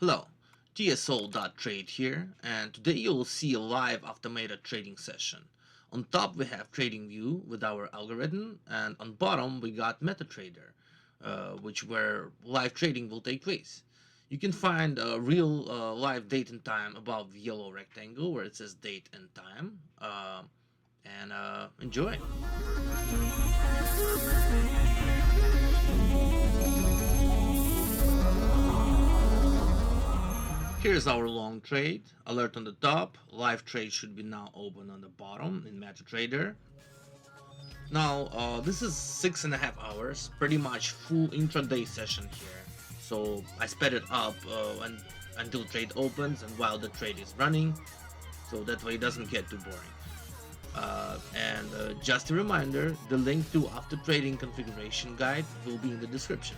Hello, TSO.trade here, and today you'll see a live automated trading session. On top we have TradingView with our algorithm, and on bottom we got MetaTrader, where live trading will take place. You can find a real live date and time above the yellow rectangle where it says date and time, and enjoy. Here's our long trade, alert on the top, live trade should be now open on the bottom in MetaTrader. Now, this is 6.5 hours, pretty much full intraday session here. So I sped it up until trade opens and while the trade is running, so that way it doesn't get too boring. And just a reminder, the link to after trading configuration guide will be in the description.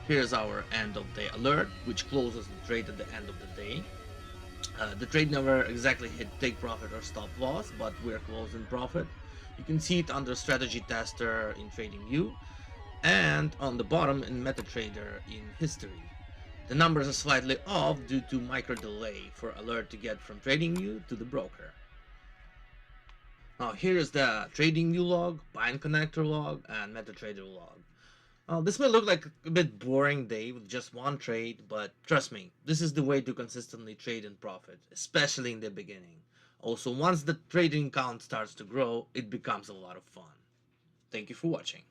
Here's our end of day alert, which closes the trade at the end of the day. The trade never exactly hit take profit or stop loss, but we're close in profit. You can see it under strategy tester in TradingView and on the bottom in MetaTrader in history. The numbers are slightly off due to micro delay for alert to get from TradingView to the broker. Now here is the TradingView log, PineConnector log, and MetaTrader log. This may look like a bit boring day with just one trade, but trust me, this is the way to consistently trade and profit, especially in the beginning. Also, once the trading count starts to grow, it becomes a lot of fun. Thank you for watching.